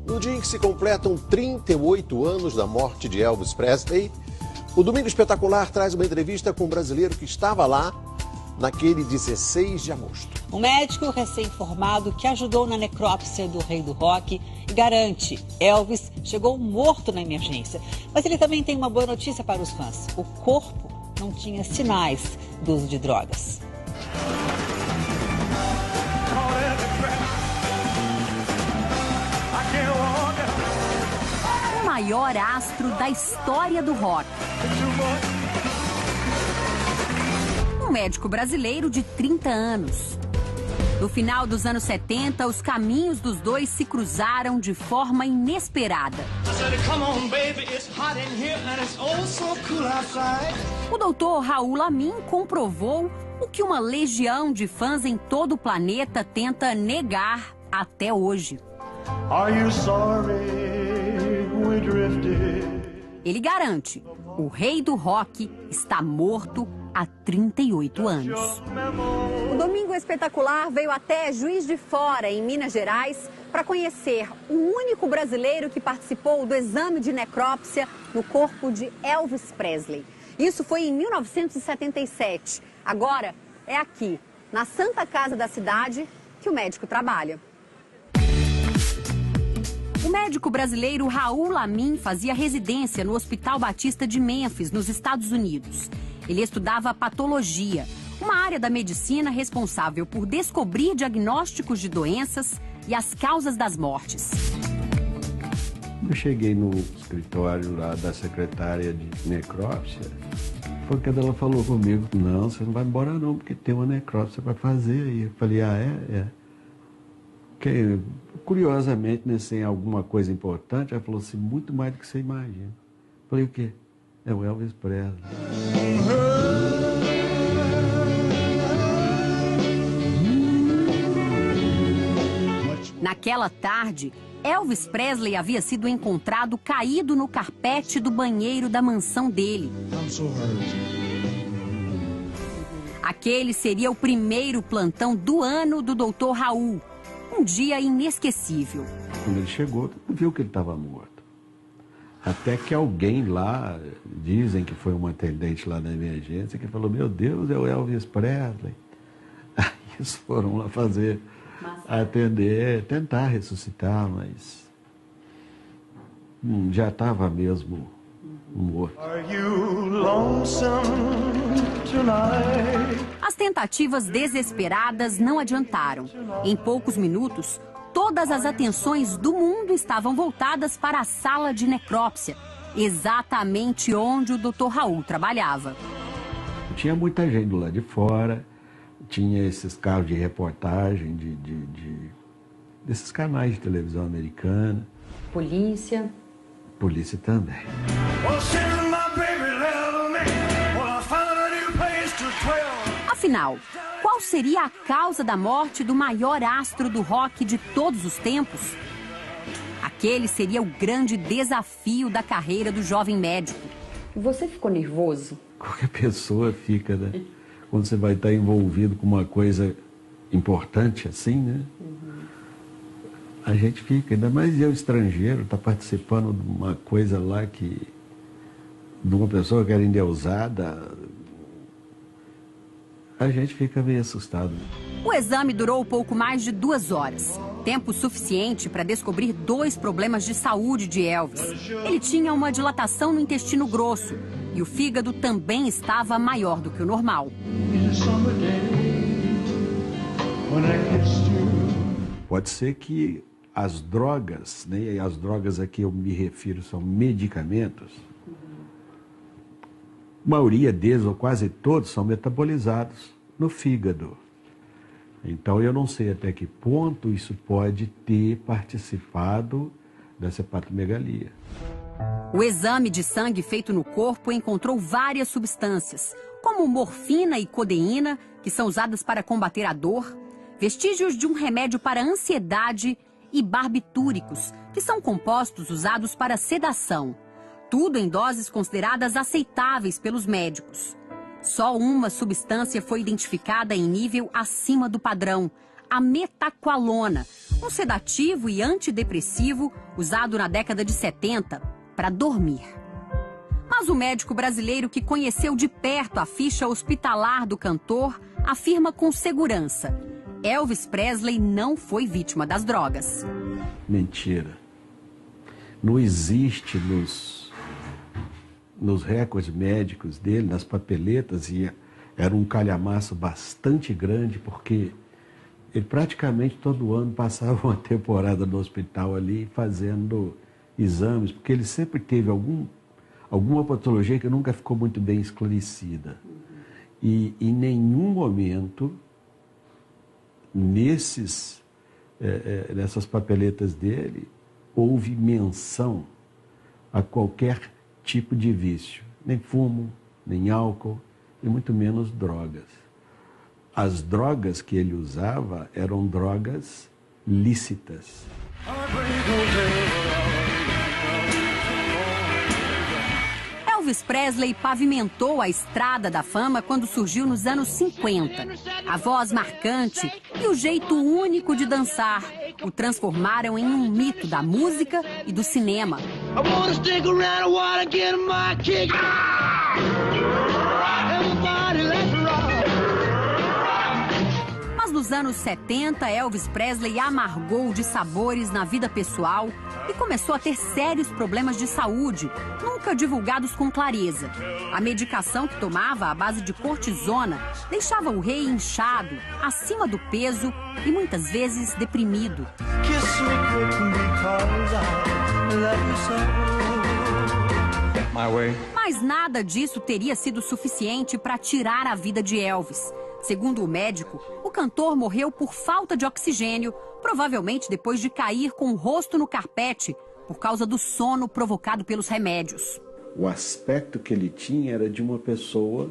No dia em que se completam 38 anos da morte de Elvis Presley, o Domingo Espetacular traz uma entrevista com um brasileiro que estava lá naquele 16 de agosto. Um médico recém-formado que ajudou na necrópsia do rei do rock e garante, Elvis chegou morto na emergência. Mas ele também tem uma boa notícia para os fãs. O corpo não tinha sinais do uso de drogas. O maior astro da história do rock. Um médico brasileiro de 30 anos. No final dos anos 70, os caminhos dos dois se cruzaram de forma inesperada. O doutor Raul Amin comprovou o que uma legião de fãs em todo o planeta tenta negar até hoje. Ele garante, o rei do rock está morto há 38 anos. O Domingo Espetacular veio até Juiz de Fora, em Minas Gerais, para conhecer o único brasileiro que participou do exame de necrópsia no corpo de Elvis Presley. Isso foi em 1977. Agora é aqui, na Santa Casa da cidade, que o médico trabalha. O médico brasileiro Raul Amin fazia residência no Hospital Batista de Memphis, nos Estados Unidos. Ele estudava patologia, uma área da medicina responsável por descobrir diagnósticos de doenças e as causas das mortes. Eu cheguei no escritório lá da secretária de necrópsia, foi quando ela falou comigo, não, você não vai embora não, porque tem uma necrópsia para fazer aí. Eu falei, é. Porque, curiosamente, né, sem alguma coisa importante, ela falou assim, muito mais do que você imagina. Eu falei, o quê? É o Elvis Presley. Naquela tarde, Elvis Presley havia sido encontrado caído no carpete do banheiro da mansão dele. Aquele seria o primeiro plantão do ano do Dr. Raul. Um dia inesquecível. Quando ele chegou, viu que ele estava morto. Até que alguém lá, dizem que foi um atendente lá na emergência, que falou, meu Deus, é o Elvis Presley. Aí eles foram lá fazer, atender, tentar ressuscitar, mas já estava mesmo morto. As tentativas desesperadas não adiantaram. Em poucos minutos, todas as atenções do mundo estavam voltadas para a sala de necrópsia, exatamente onde o Dr. Raul trabalhava. Tinha muita gente do lado de fora, tinha esses carros de reportagem, desses canais de televisão americana. Polícia. Polícia também. Afinal, qual seria a causa da morte do maior astro do rock de todos os tempos? Aquele seria o grande desafio da carreira do jovem médico. Você ficou nervoso? Qualquer pessoa fica, né? Quando você vai estar envolvido com uma coisa importante assim, né? A gente fica, ainda mais eu estrangeiro, está participando de uma coisa lá de uma pessoa que era endeusada, a gente fica meio assustado. O exame durou pouco mais de 2 horas. Tempo suficiente para descobrir 2 problemas de saúde de Elvis. Ele tinha uma dilatação no intestino grosso e o fígado também estava maior do que o normal. Pode ser que as drogas, né, e as drogas a que eu me refiro são medicamentos, a maioria deles, ou quase todos, são metabolizados no fígado. Então, eu não sei até que ponto isso pode ter participado dessa hepatomegalia. O exame de sangue feito no corpo encontrou várias substâncias, como morfina e codeína, que são usadas para combater a dor, vestígios de um remédio para ansiedade e barbitúricos, que são compostos usados para sedação. Tudo em doses consideradas aceitáveis pelos médicos. Só uma substância foi identificada em nível acima do padrão, a metaqualona, um sedativo e antidepressivo usado na década de 70 para dormir. Mas o médico brasileiro que conheceu de perto a ficha hospitalar do cantor afirma com segurança: Elvis Presley não foi vítima das drogas. Mentira. Não existe nos recordes médicos dele, nas papeletas, e era um calhamaço bastante grande, porque ele praticamente todo ano passava uma temporada no hospital ali fazendo exames, porque ele sempre teve alguma patologia que nunca ficou muito bem esclarecida. E em nenhum momento, nessas papeletas dele, houve menção a qualquer tipo de vício, nem fumo, nem álcool, e muito menos drogas. As drogas que ele usava eram drogas lícitas. Elvis Presley pavimentou a estrada da fama quando surgiu nos anos 50. A voz marcante e o jeito único de dançar o transformaram em um mito da música e do cinema. Mas nos anos 70, Elvis Presley amargou de sabores na vida pessoal e começou a ter sérios problemas de saúde, nunca divulgados com clareza. A medicação que tomava à base de cortisona deixava o rei inchado, acima do peso e muitas vezes deprimido. Mas nada disso teria sido suficiente para tirar a vida de Elvis. Segundo o médico, o cantor morreu por falta de oxigênio, provavelmente depois de cair com o rosto no carpete, por causa do sono provocado pelos remédios. O aspecto que ele tinha era de uma pessoa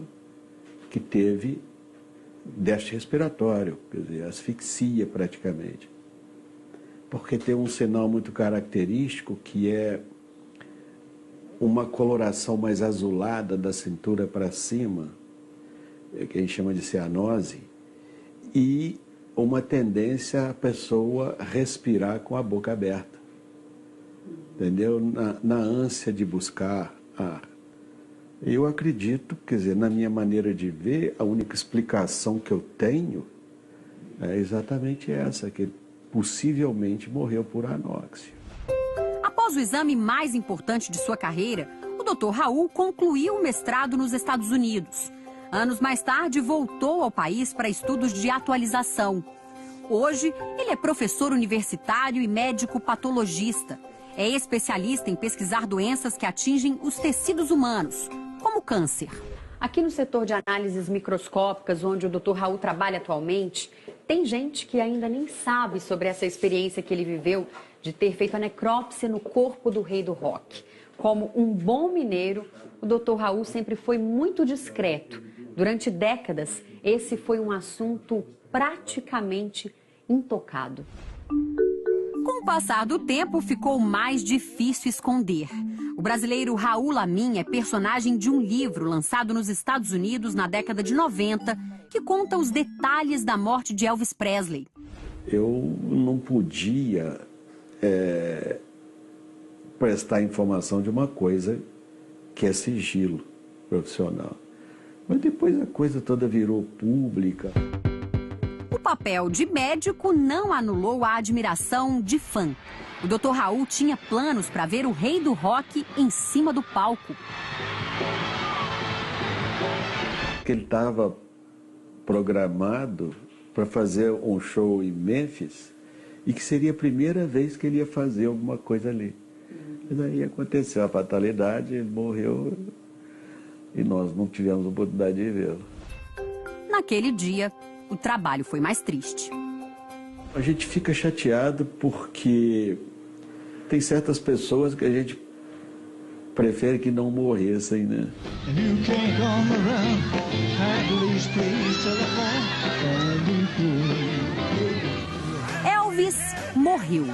que teve déficit respiratório, quer dizer, asfixia praticamente. Porque tem um sinal muito característico que é uma coloração mais azulada da cintura para cima, que a gente chama de cianose, e uma tendência a pessoa respirar com a boca aberta, entendeu? Na ânsia de buscar ar. Eu acredito, quer dizer, na minha maneira de ver, a única explicação que eu tenho é exatamente essa, que ele possivelmente morreu por anóxia. Após o exame mais importante de sua carreira, o Dr. Raul concluiu o mestrado nos Estados Unidos. Anos mais tarde, voltou ao país para estudos de atualização. Hoje, ele é professor universitário e médico patologista. É especialista em pesquisar doenças que atingem os tecidos humanos, como câncer. Aqui no setor de análises microscópicas, onde o Dr. Raul trabalha atualmente, tem gente que ainda nem sabe sobre essa experiência que ele viveu de ter feito a necrópsia no corpo do rei do rock. Como um bom mineiro, o Dr. Raul sempre foi muito discreto. Durante décadas, esse foi um assunto praticamente intocado. Com o passar do tempo, ficou mais difícil esconder. O brasileiro Raul Lamin é personagem de um livro lançado nos Estados Unidos na década de 90, que conta os detalhes da morte de Elvis Presley. Eu não podia prestar informação de uma coisa que é sigilo profissional. Mas depois a coisa toda virou pública. O papel de médico não anulou a admiração de fã. O Dr. Raul tinha planos para ver o rei do rock em cima do palco. Ele estava programado para fazer um show em Memphis e que seria a primeira vez que ele ia fazer alguma coisa ali. Mas aí aconteceu a fatalidade, ele morreu e nós não tivemos a oportunidade de vê-lo. Naquele dia, o trabalho foi mais triste. A gente fica chateado porque tem certas pessoas que a gente prefere que não morressem, né? Elvis morreu,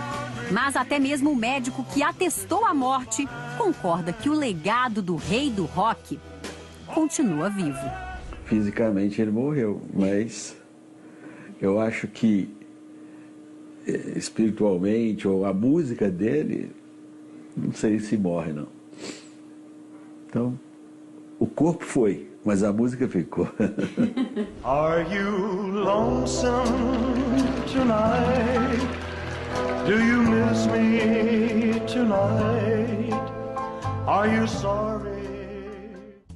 mas até mesmo o médico que atestou a morte concorda que o legado do rei do rock continua vivo. Fisicamente ele morreu, mas eu acho que espiritualmente, ou a música dele, não sei se morre, não. Então, o corpo foi, mas a música ficou. Are you lonesome tonight? Do you miss me tonight? Are you sorry?